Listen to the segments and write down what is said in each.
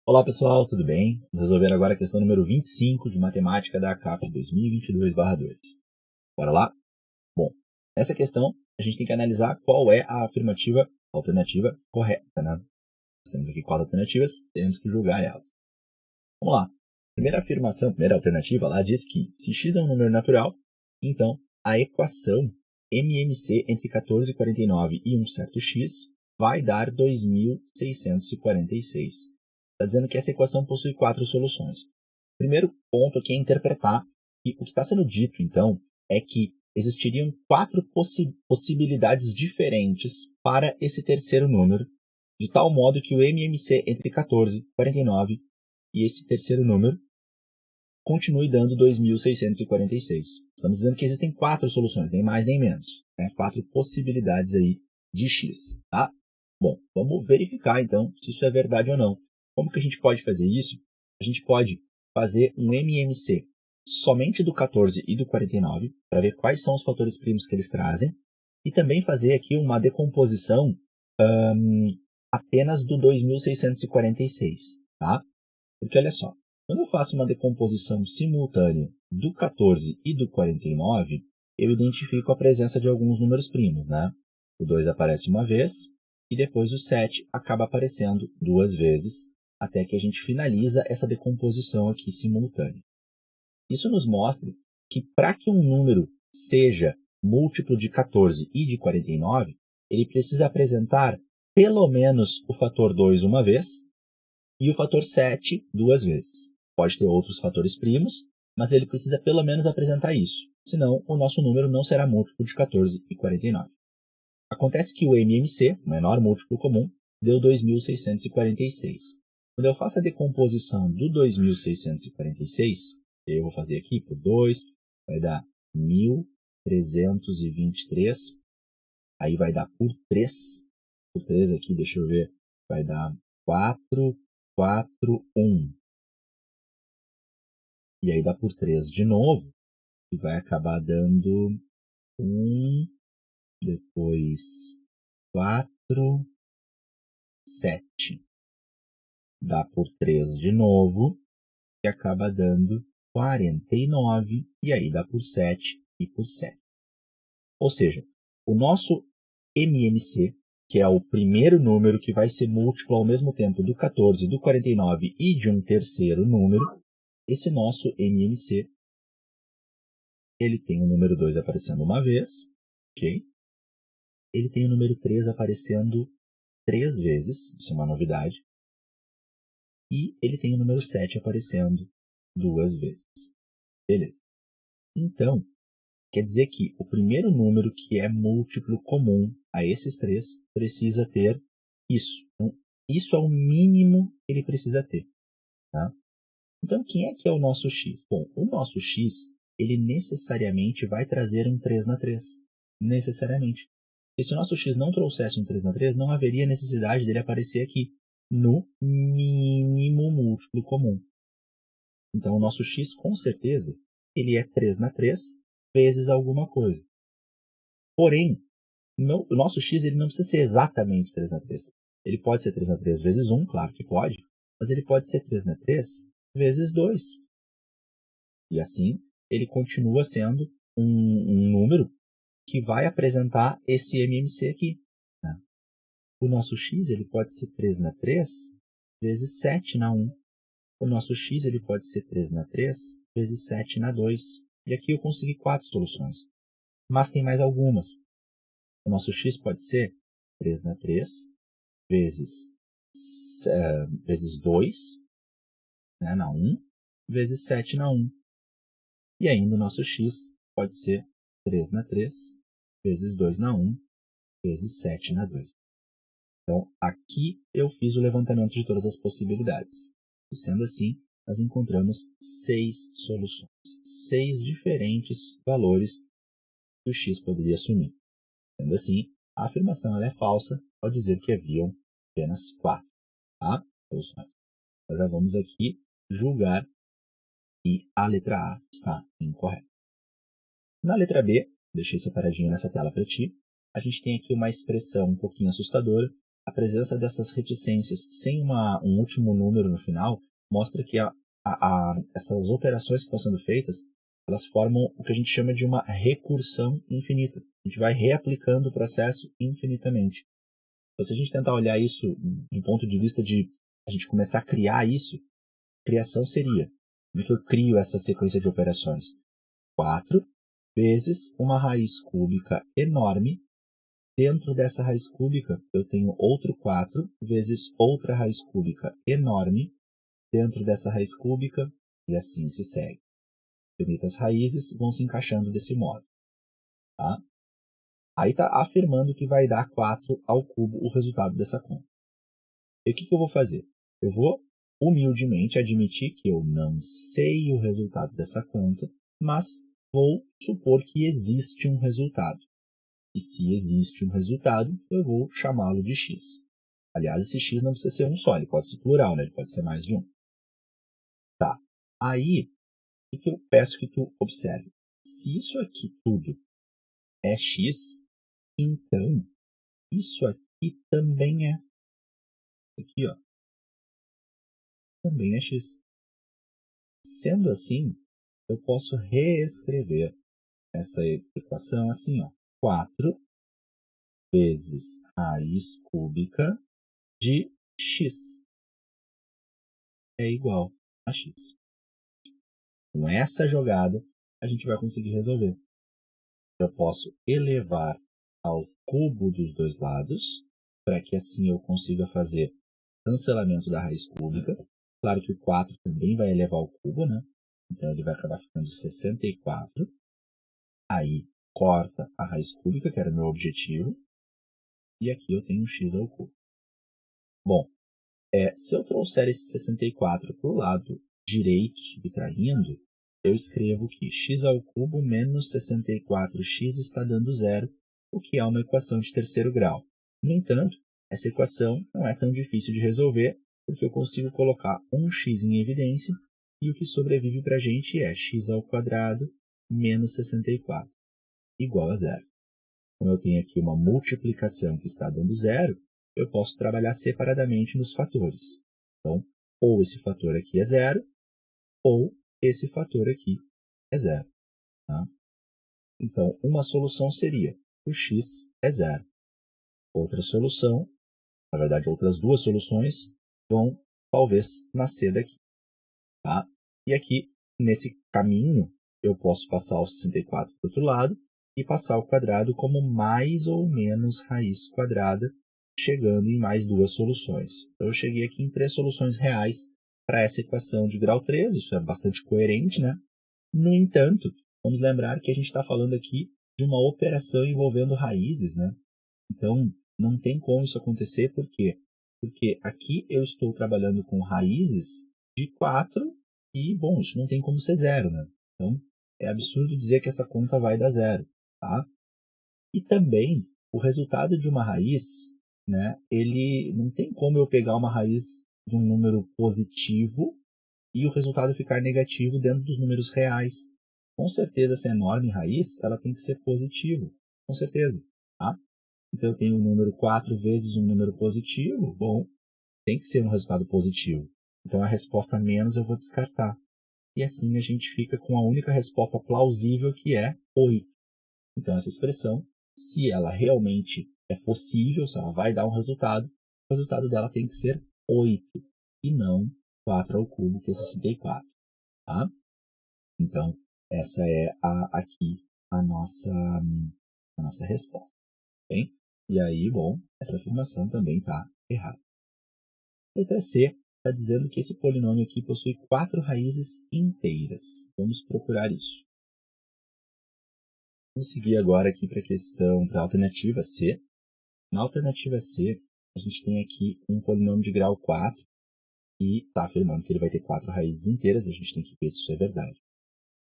Olá pessoal, tudo bem? Vamos resolver agora a questão número 25 de matemática da ACAF 2022/2. Bora lá? Bom, nessa questão a gente tem que analisar qual é a alternativa correta, né? Nós temos aqui 4 alternativas, temos que julgar elas. Vamos lá. Primeira alternativa lá diz que se x é um número natural, então a equação MMC entre 14 e 49 e um certo x vai dar 2646. Está dizendo que essa equação possui 4 soluções. O primeiro ponto aqui é interpretar que o que está sendo dito, então, é que existiriam 4 possibilidades diferentes para esse terceiro número, de tal modo que o MMC entre 14 e 49 e esse terceiro número continue dando 2646. Estamos dizendo que existem 4 soluções, nem mais nem menos. 4 possibilidades aí de x. Tá? Bom, vamos verificar então se isso é verdade ou não. Como que a gente pode fazer isso? A gente pode fazer um MMC somente do 14 e do 49, para ver quais são os fatores primos que eles trazem, e também fazer aqui uma decomposição apenas do 2646. Tá? Porque olha só, quando eu faço uma decomposição simultânea do 14 e do 49, eu identifico a presença de alguns números primos, né? O 2 aparece uma vez e depois o 7 acaba aparecendo 2 vezes, até que a gente finaliza essa decomposição aqui simultânea. Isso nos mostra que para que um número seja múltiplo de 14 e de 49, ele precisa apresentar pelo menos o fator 2 uma vez e o fator 7 duas vezes. Pode ter outros fatores primos, mas ele precisa pelo menos apresentar isso, senão o nosso número não será múltiplo de 14 e 49. Acontece que o MMC, o menor múltiplo comum, deu 2646. Quando eu faço a decomposição do 2646, eu vou fazer aqui por 2, vai dar 1323, aí vai dar por 3 aqui, deixa eu ver, vai dar 4, 4, 1. E aí dá por 3 de novo, e vai acabar dando 1, depois 4, 7. Dá por 3 de novo, e acaba dando 49, e aí dá por 7 e por 7. Ou seja, o nosso MMC, que é o primeiro número que vai ser múltiplo ao mesmo tempo do 14, do 49 e de um terceiro número, esse nosso MMC, ele tem o número 2 aparecendo uma vez, ok? Ele tem o número 3 aparecendo 3 vezes, isso é uma novidade. E ele tem o número 7 aparecendo 2 vezes. Beleza. Então, quer dizer que o primeiro número que é múltiplo comum a esses 3 precisa ter isso. Então, isso é o mínimo que ele precisa ter. Tá? Então, quem é que é o nosso x? Bom, o nosso x, ele necessariamente vai trazer um 3 na 3. Necessariamente. Porque se o nosso x não trouxesse um 3 na 3, não haveria necessidade dele aparecer aqui no mínimo múltiplo comum. Então, o nosso x, com certeza, ele é 3 na 3 vezes alguma coisa. Porém, o nosso x ele não precisa ser exatamente 3 na 3. Ele pode ser 3 na 3 vezes 1, claro que pode, mas ele pode ser 3 na 3 vezes 2. E assim, ele continua sendo um número que vai apresentar esse MMC aqui. Né? O nosso x ele pode ser 3 na 3 vezes 7 na 1. O nosso x ele pode ser 3 na 3 vezes 7 na 2. E aqui eu consegui 4 soluções. Mas tem mais algumas. O nosso x pode ser 3 na 3 vezes 2, né, na 1, vezes 7 na 1. E ainda o nosso x pode ser 3 na 3 vezes 2 na 1, vezes 7 na 2. Então, aqui eu fiz o levantamento de todas as possibilidades. E sendo assim, nós encontramos 6 soluções, 6 diferentes valores que o x poderia assumir. Sendo assim, a afirmação ela é falsa ao dizer que haviam apenas 4 soluções. Nós já vamos aqui julgar que a letra A está incorreta. Na letra B, deixei separadinho nessa tela para ti, a gente tem aqui uma expressão um pouquinho assustadora, a presença dessas reticências sem um último número no final mostra que essas operações que estão sendo feitas, elas formam o que a gente chama de uma recursão infinita. A gente vai reaplicando o processo infinitamente. Então, se a gente tentar olhar isso em ponto de vista de a gente começar a criar isso, criação seria, como é que eu crio essa sequência de operações? 4 vezes uma raiz cúbica enorme. Dentro dessa raiz cúbica, eu tenho outro 4 vezes outra raiz cúbica enorme. Dentro dessa raiz cúbica, e assim se segue. Infinitas raízes vão se encaixando desse modo. Tá? Aí está afirmando que vai dar 4 ao cubo o resultado dessa conta. E o que eu vou fazer? Eu vou humildemente admitir que eu não sei o resultado dessa conta, mas vou supor que existe um resultado. E se existe um resultado, eu vou chamá-lo de x. Aliás, esse x não precisa ser um só, ele pode ser plural, né? Ele pode ser mais de um. Tá. Aí, o que eu peço que tu observe? Se isso aqui tudo é x, então isso aqui também é. Aqui, ó, também é x. Sendo assim, eu posso reescrever essa equação assim, ó. 4 vezes raiz cúbica de x é igual a x. Com essa jogada, a gente vai conseguir resolver. Eu posso elevar ao cubo dos dois lados, para que assim eu consiga fazer cancelamento da raiz cúbica. Claro que o 4 também vai elevar ao cubo, né? Então ele vai acabar ficando 64. Aí corta a raiz cúbica, que era o meu objetivo. E aqui eu tenho x ao cubo. Bom, se eu trouxer esse 64 para o lado direito, subtraindo, eu escrevo que x ao cubo menos 64x está dando zero, o que é uma equação de terceiro grau. No entanto, essa equação não é tão difícil de resolver, porque eu consigo colocar um x em evidência, e o que sobrevive para a gente é x ao quadrado menos 64, igual a zero. Como eu tenho aqui uma multiplicação que está dando zero, eu posso trabalhar separadamente nos fatores. Então, ou esse fator aqui é zero, ou esse fator aqui é zero. Tá? Então, uma solução seria o x é zero. Outra solução, na verdade, outras duas soluções vão talvez nascer daqui. Tá? E aqui, nesse caminho, eu posso passar o 64 para o outro lado e passar o quadrado como mais ou menos raiz quadrada, chegando em mais duas soluções. Então, eu cheguei aqui em 3 soluções reais para essa equação de grau 3, isso é bastante coerente, né? No entanto, vamos lembrar que a gente está falando aqui de uma operação envolvendo raízes, né? Então, não tem como isso acontecer, por quê? Porque aqui eu estou trabalhando com raízes de 4 e, bom, isso não tem como ser zero, né? Então, é absurdo dizer que essa conta vai dar zero, tá? E também, o resultado de uma raiz, né, ele não tem como eu pegar uma raiz de um número positivo e o resultado ficar negativo dentro dos números reais. Com certeza, essa enorme raiz, ela tem que ser positiva, com certeza, tá? Então, eu tenho o número 4 vezes um número positivo, bom, tem que ser um resultado positivo. Então, a resposta menos eu vou descartar. E assim a gente fica com a única resposta plausível, que é 8. Então, essa expressão, se ela realmente é possível, se ela vai dar um resultado, o resultado dela tem que ser 8 e não 4 ao cubo, que é 64. Tá? Então, essa é aqui a nossa resposta. Bem? E aí, bom, essa afirmação também está errada. Letra C está dizendo que esse polinômio aqui possui 4 raízes inteiras. Vamos procurar isso. Vamos seguir agora aqui para a alternativa C. Na alternativa C, a gente tem aqui um polinômio de grau 4 e está afirmando que ele vai ter 4 raízes inteiras. A gente tem que ver se isso é verdade.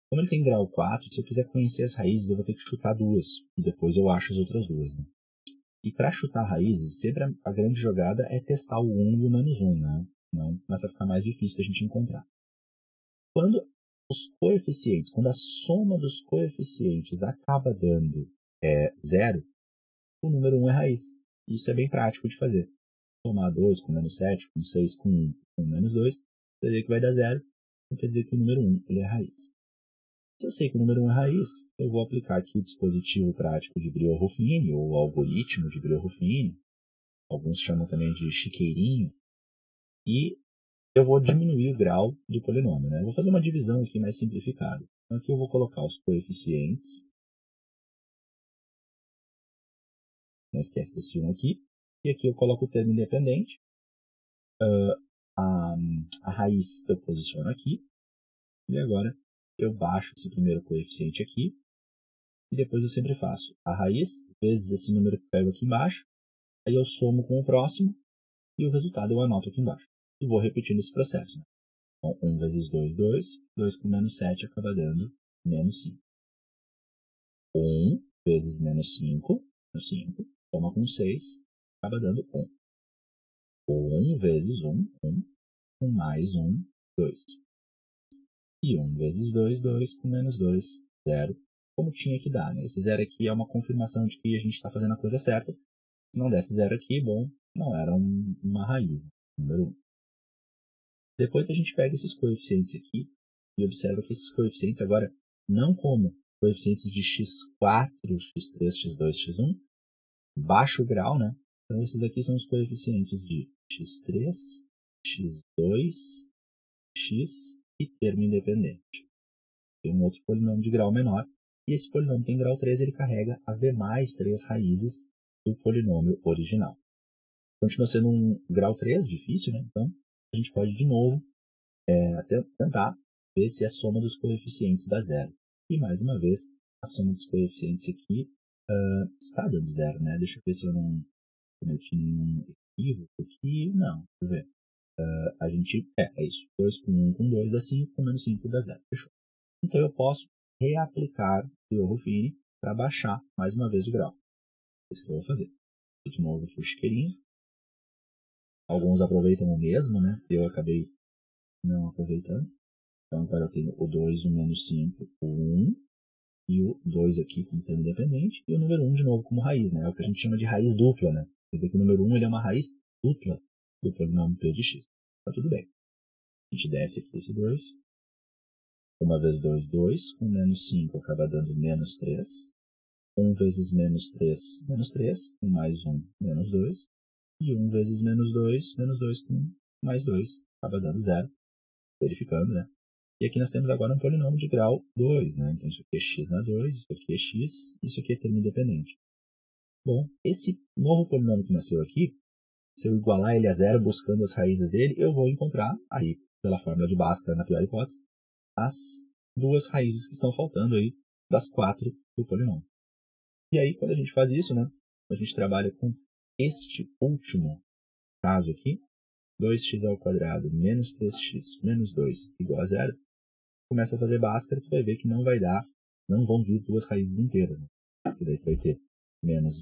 Como ele tem grau 4, se eu quiser conhecer as raízes, eu vou ter que chutar duas. E depois eu acho as outras duas. Né? E para chutar raízes, sempre a grande jogada é testar o 1 e o menos 1, né? Senão começa a ficar mais difícil da gente encontrar. Quando quando a soma dos coeficientes acaba dando zero, o número 1 é raiz. Isso é bem prático de fazer. somar 2 com menos 7, com 6, com 1, com menos 2, vai ver que vai dar 0. Então quer dizer que o número 1 ele é raiz. Se eu sei que o número 1 é raiz, eu vou aplicar aqui o dispositivo prático de Brillouin-Ruffini, ou o algoritmo de Brillouin-Ruffini, alguns chamam também de chiqueirinho, e eu vou diminuir o grau do polinômio. Né? Eu vou fazer uma divisão aqui mais simplificada. Então aqui eu vou colocar os coeficientes. Não esquece desse 1 aqui. E aqui eu coloco o termo independente. A raiz eu posiciono aqui. E agora eu baixo esse primeiro coeficiente aqui. E depois eu sempre faço a raiz vezes esse número que eu pego aqui embaixo. Aí eu somo com o próximo. E o resultado eu anoto aqui embaixo. E vou repetindo esse processo. Né? Então 1 vezes 2, 2. 2 com menos 7 acaba dando menos 5. 1 vezes menos 5. Menos 5. Soma com 6. Acaba dando 1. 1 vezes 1, 1, com mais 1, 2. E 1 vezes 2, 2, com menos 2, 0. Como tinha que dar, né? Esse 0 aqui é uma confirmação de que a gente está fazendo a coisa certa. Se não desse 0 aqui, bom, não era uma raiz, número 1. Depois a gente pega esses coeficientes aqui e observa que esses coeficientes agora, não como coeficientes de x4, x3, x2, x1, baixo grau, né? Então esses aqui são os coeficientes de x3, x2, x e termo independente. Tem um outro polinômio de grau menor, e esse polinômio tem grau 3, ele carrega as demais 3 raízes do polinômio original. Continua sendo um grau 3, difícil, né? Então a gente pode de novo tentar ver se a soma dos coeficientes dá 0. E mais uma vez, a soma dos coeficientes aqui está dando 0, né? Deixa eu ver se eu não cometi nenhum equívoco aqui. Não, deixa eu ver. A gente, é isso. 2 com 1 com 2 dá 5, com menos 5 dá 0. Fechou. Então eu posso reaplicar o Brillouin-Ruffini para baixar mais uma vez o grau. É isso que eu vou fazer. De novo aqui o chiqueirinho. Alguns aproveitam o mesmo, né? Eu acabei não aproveitando. Então agora eu tenho o 2, o menos 5, o 1 e o 2 aqui como termo independente e o número 1 de novo como raiz, né? É o que a gente chama de raiz dupla, né? Quer dizer que o número 1 ele é uma raiz dupla do polinômio P de x. Tá tudo bem. A gente desce aqui esse 2. 1 vezes 2, 2. Com menos 5 acaba dando menos 3. 1 vezes menos 3, menos 3. Com mais 1, menos 2. E 1 vezes menos 2, menos 2 com mais 2. Acaba dando 0. Verificando, né? E aqui nós temos agora um polinômio de grau 2, né? Então isso aqui é x na 2, isso aqui é x, isso aqui é termo independente. Bom, esse novo polinômio que nasceu aqui, se eu igualar ele a 0 buscando as raízes dele, eu vou encontrar, aí pela fórmula de Bhaskara, na pior hipótese, as duas raízes que estão faltando aí das 4 do polinômio. E aí, quando a gente faz isso, né, a gente trabalha com este último caso aqui, 2x ao quadrado menos 3x menos 2 igual a 0, começa a fazer Bhaskara, tu vai ver que não vai dar, não vão vir duas raízes inteiras. Né? Porque daí tu vai ter menos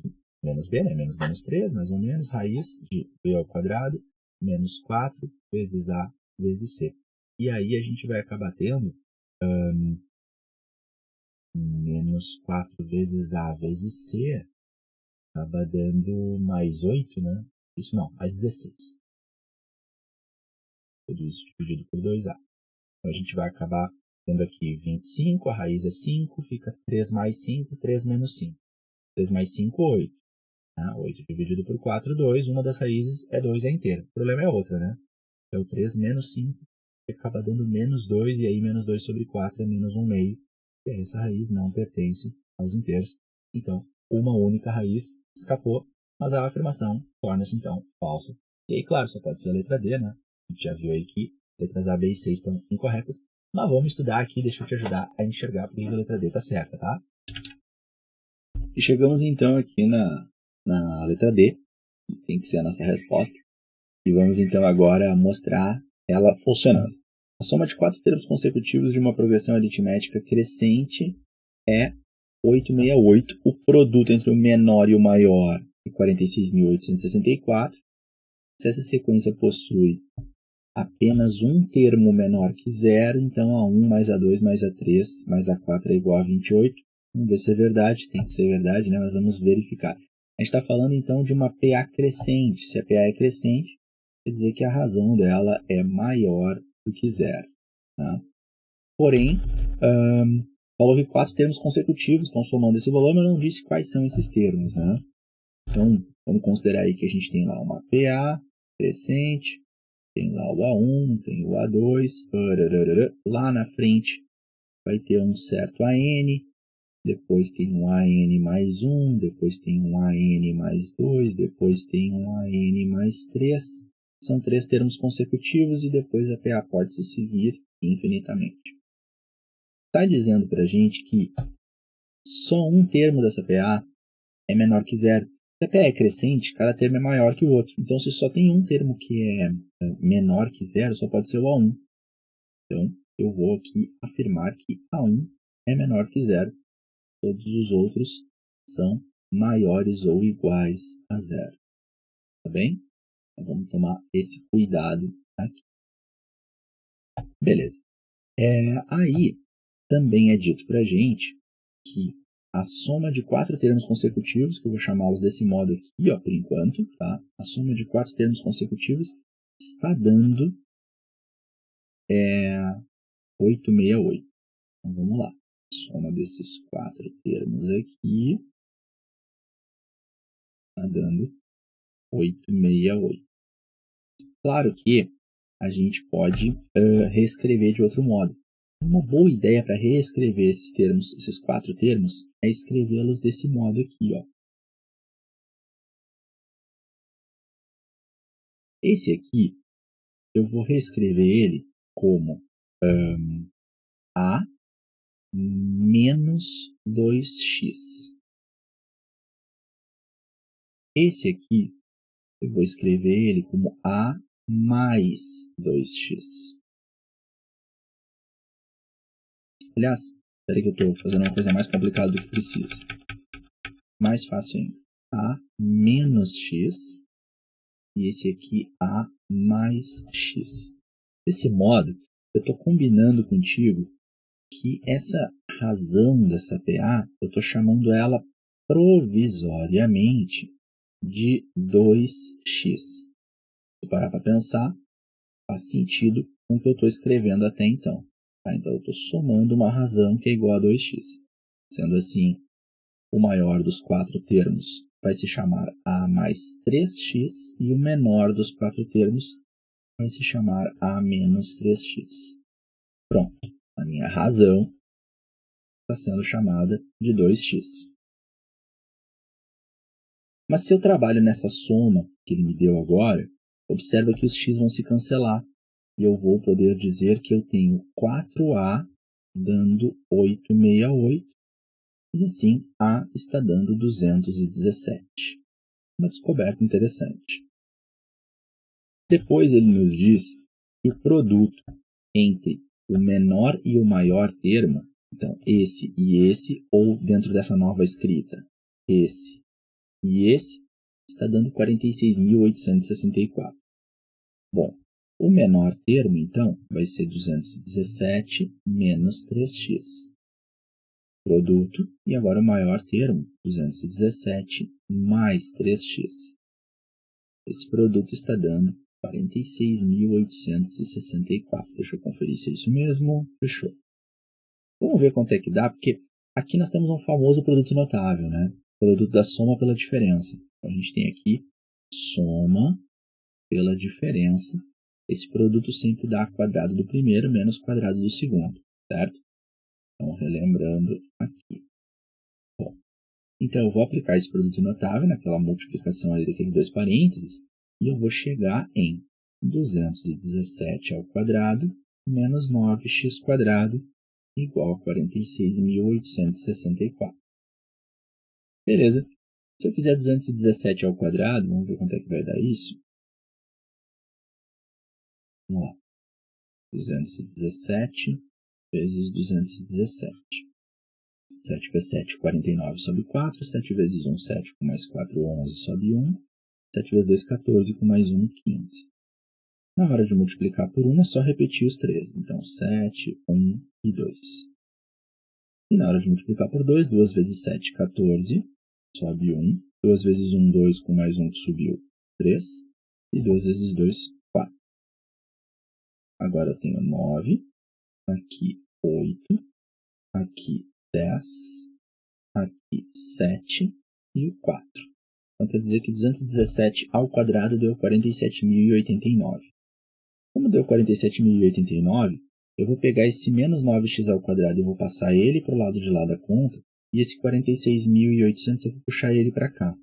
b, né? menos 3, mais ou menos, raiz de b ao quadrado, menos 4 vezes a vezes c. E aí a gente vai acabar tendo menos 4 vezes a vezes c, acaba dando mais 8, né? Isso não, mais 16. Tudo isso dividido por 2a. Então a gente vai acabar tendo aqui 25, a raiz é 5, fica 3 mais 5, 3 menos 5. 3 mais 5, 8. 8 dividido por 4, 2. Uma das raízes é 2 é inteira. O problema é outra, né? É o 3 menos 5, que acaba dando menos 2, e aí menos 2 sobre 4 é menos 1 meio. E aí essa raiz não pertence aos inteiros. Então, uma única raiz escapou, mas a afirmação torna-se, então, falsa. E aí, claro, só pode ser a letra D, né? A gente já viu aí que letras A, B e C estão incorretas. Mas vamos estudar aqui, deixa eu te ajudar a enxergar porque a letra D está certa, tá? E chegamos então aqui na letra D, que tem que ser a nossa resposta. E vamos então agora mostrar ela funcionando. A soma de 4 termos consecutivos de uma progressão aritmética crescente é 868. O produto entre o menor e o maior é 46.864. Se essa sequência possui apenas um termo menor que 0, então A1 mais A2 mais A3 mais A4 é igual a 28. Vamos ver se é verdade, tem que ser verdade, né? Mas vamos verificar. A gente está falando, então, de uma PA crescente. Se a PA é crescente, quer dizer que a razão dela é maior do que zero. Tá? Porém, falou que 4 termos consecutivos estão somando esse valor, mas não disse quais são esses termos. Né? Então, vamos considerar aí que a gente tem lá uma PA crescente, tem lá o A1, tem o A2, lá na frente vai ter um certo AN, depois tem um AN mais 1, depois tem um AN mais 2, depois tem um AN mais 3. São 3 termos consecutivos e depois a PA pode se seguir infinitamente. Está dizendo para a gente que só um termo dessa PA é menor que zero. Se a PA é crescente, cada termo é maior que o outro. Então, se só tem um termo que é menor que zero, só pode ser o A1. Então, eu vou aqui afirmar que A1 é menor que zero. Todos os outros são maiores ou iguais a zero. Tá bem? Então, vamos tomar esse cuidado aqui. Beleza. Aí, também é dito para a gente que a soma de 4 termos consecutivos, que eu vou chamá-los desse modo aqui, ó, por enquanto, tá? A soma de 4 termos consecutivos está dando 868. Então, vamos lá. A soma desses 4 termos aqui está dando 868. Claro que a gente pode reescrever de outro modo. Uma boa ideia para reescrever esses termos, esses 4 termos, é escrevê-los desse modo aqui, ó. Esse aqui, eu vou reescrever ele como A menos 2x. Esse aqui, eu vou escrever ele como A mais 2x. Aliás, espera aí que eu estou fazendo uma coisa mais complicada do que precisa. Mais fácil ainda. A menos x. E esse aqui A mais x. Desse modo, eu estou combinando contigo que essa razão dessa PA, eu estou chamando ela provisoriamente de 2x. Se parar para pensar, faz sentido com o que eu estou escrevendo até então. Tá? Então, eu estou somando uma razão que é igual a 2x. Sendo assim, o maior dos 4 termos vai se chamar A mais 3x e o menor dos 4 termos vai se chamar A menos 3x. Pronto, a minha razão está sendo chamada de 2x. Mas se eu trabalho nessa soma que ele me deu agora, observa que os x vão se cancelar e eu vou poder dizer que eu tenho 4A dando 868 e assim A está dando 217. Uma descoberta interessante. Depois ele nos diz que o produto entre o menor e o maior termo, então esse e esse, ou dentro dessa nova escrita, esse e esse, está dando 46.864. Bom, o menor termo, então, vai ser 217 menos 3x. Produto, e agora o maior termo, 217 mais 3x. Esse produto está dando 46.864. Deixa eu conferir se é isso mesmo. Fechou. Vamos ver quanto é que dá, porque aqui nós temos um famoso produto notável, né? Produto da soma pela diferença. Então, a gente tem aqui soma pela diferença. Esse produto sempre dá quadrado do primeiro menos quadrado do segundo, certo? Então, relembrando aqui. Bom, então eu vou aplicar esse produto notável naquela multiplicação ali daqueles 2 parênteses e eu vou chegar em 217 ao quadrado menos 9x quadrado igual a 46.864. Beleza. Se eu fizer 217 ao quadrado, vamos ver quanto é que vai dar isso. Vamos lá. 217 vezes 217. 7 vezes 7, 49 sobre 4. 7 vezes 1, 7 com mais 4, 11 sobre 1. 7 vezes 2, 14 com mais 1, 15. Na hora de multiplicar por 1 é só repetir os 3. Então, 7, 1 e 2. E na hora de multiplicar por 2, 2 vezes 7, 14, sobe 1. 2 vezes 1, 2, com mais 1 que subiu, 3. E 2 vezes 2, 4. Agora eu tenho 9, aqui 8, aqui 10, aqui 7 e o 4. Então quer dizer que 217 ao quadrado deu 47.089. Como deu 47.089, eu vou pegar esse menos 9x ao quadrado e vou passar ele para o lado de lá da conta, e esse 46.800 eu vou puxar ele para cá.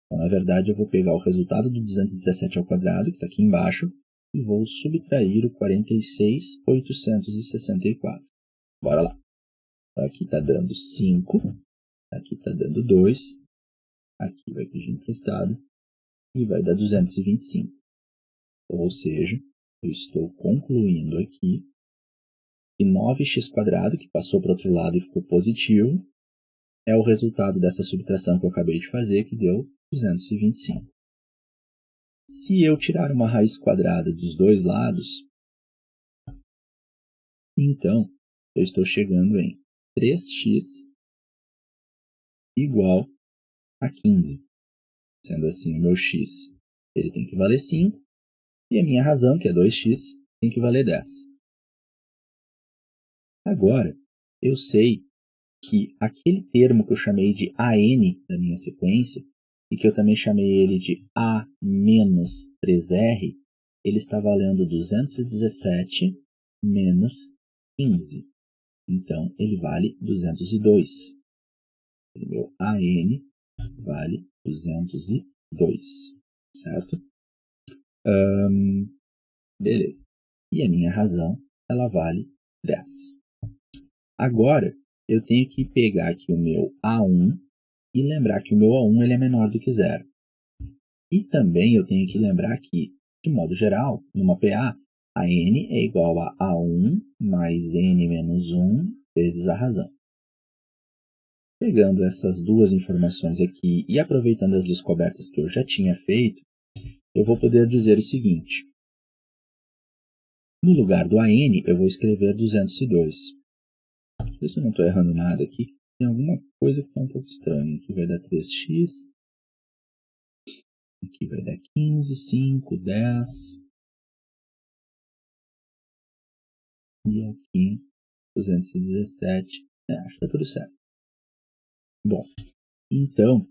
Então, na verdade, eu vou pegar o resultado do 217 ao quadrado, que está aqui embaixo, e vou subtrair o 46.864. Bora lá. Então, aqui está dando 5, aqui está dando 2, aqui vai pedir emprestado, e vai dar 225. Ou seja, eu estou concluindo aqui que 9x², que passou para o outro lado e ficou positivo, é o resultado dessa subtração que eu acabei de fazer, que deu 225. Se eu tirar uma raiz quadrada dos dois lados, então eu estou chegando em 3x igual a 15. Sendo assim, o meu x ele tem que valer 5, e a minha razão, que é 2x, tem que valer 10. Agora, eu sei que aquele termo que eu chamei de AN da minha sequência, e que eu também chamei ele de A menos 3R, ele está valendo 217 menos 15. Então, ele vale 202. O meu AN vale 202, certo? Beleza. E a minha razão, ela vale 10. Agora, eu tenho que pegar aqui o meu A1 e lembrar que o meu A1 ele é menor do que 0. E também eu tenho que lembrar que, de modo geral, numa PA, a n é igual a A1 mais n menos 1 vezes a razão. Pegando essas duas informações aqui e aproveitando as descobertas que eu já tinha feito, eu vou poder dizer o seguinte. No lugar do AN, eu vou escrever 202. Deixa eu ver se eu não estou errando nada aqui. Tem alguma coisa que está um pouco estranha. Aqui vai dar 3x. Aqui vai dar 15, 5, 10. E aqui 217. Acho que está tudo certo. Bom, então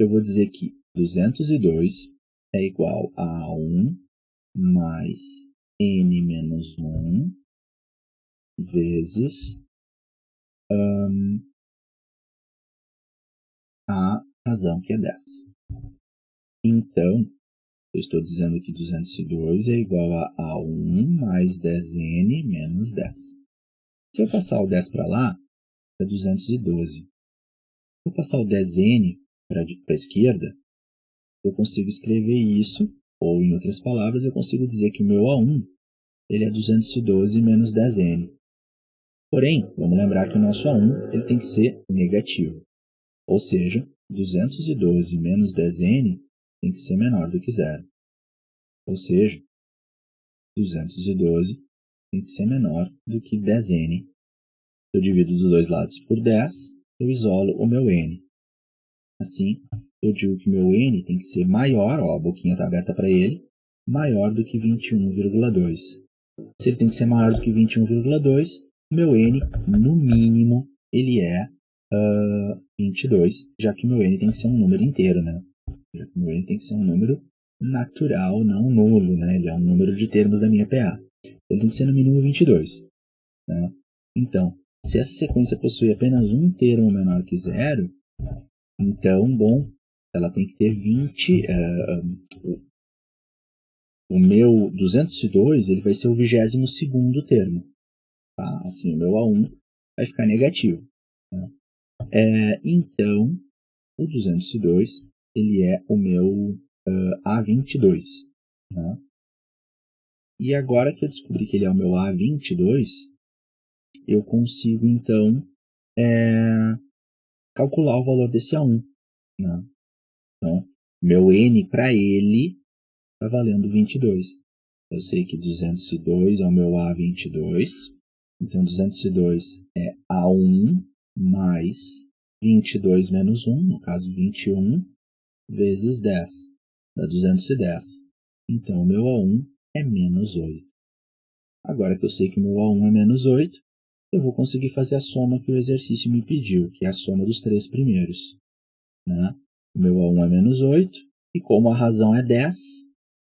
eu vou dizer que 202 é igual a 1 mais n menos 1 vezes a razão, que é 10. Então, eu estou dizendo que 202 é igual a 1 mais 10n menos 10. Se eu passar o 10 para lá, é 212. Se eu passar o 10n para a esquerda, eu consigo escrever isso, ou em outras palavras, eu consigo dizer que o meu A1 ele é 212 menos 10n. Porém, vamos lembrar que o nosso A1 ele tem que ser negativo. Ou seja, 212 menos 10n tem que ser menor do que 0. Ou seja, 212 tem que ser menor do que 10n. Eu divido dos dois lados por 10, eu isolo o meu n. Assim, eu digo que o meu n tem que ser maior, a boquinha está aberta para ele, maior do que 21,2. Se ele tem que ser maior do que 21,2, o meu n, no mínimo, ele é 22, já que o meu n tem que ser um número inteiro, né? Já que o meu n tem que ser um número natural, não nulo, né? Ele é um número de termos da minha PA. Ele tem que ser no mínimo 22. Né? Então, se essa sequência possui apenas um termo menor que 0, então, bom, ela tem que ter 20... o meu 202 ele vai ser o 22º termo. Tá? Assim, o meu A1 vai ficar negativo. Né? Então, o 202 ele é o meu A22. Né? E agora que eu descobri que ele é o meu A22, eu consigo, então, calcular o valor desse A1. Né? Então, meu N para ele está valendo 22. Eu sei que 202 é o meu A22. Então, 202 é A1 mais 22 menos 1, no caso 21, vezes 10, dá 210. Então, o meu A1 é menos 8. Agora que eu sei que o meu A1 é menos 8, eu vou conseguir fazer a soma que o exercício me pediu, que é a soma dos 3 primeiros. Né? O meu A1 é menos 8, e como a razão é 10,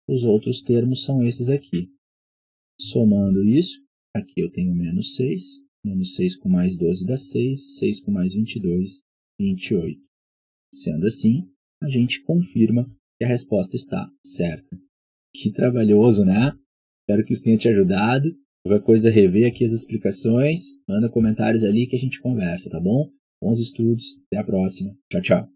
os outros termos são esses aqui. Somando isso, aqui eu tenho menos 6 com mais 12 dá 6, e 6 com mais 22, 28. Sendo assim, a gente confirma que a resposta está certa. Que trabalhoso, né? Espero que isso tenha te ajudado. Qualquer coisa, rever aqui as explicações. Manda comentários ali que a gente conversa, tá bom? Bons estudos. Até a próxima. Tchau, tchau.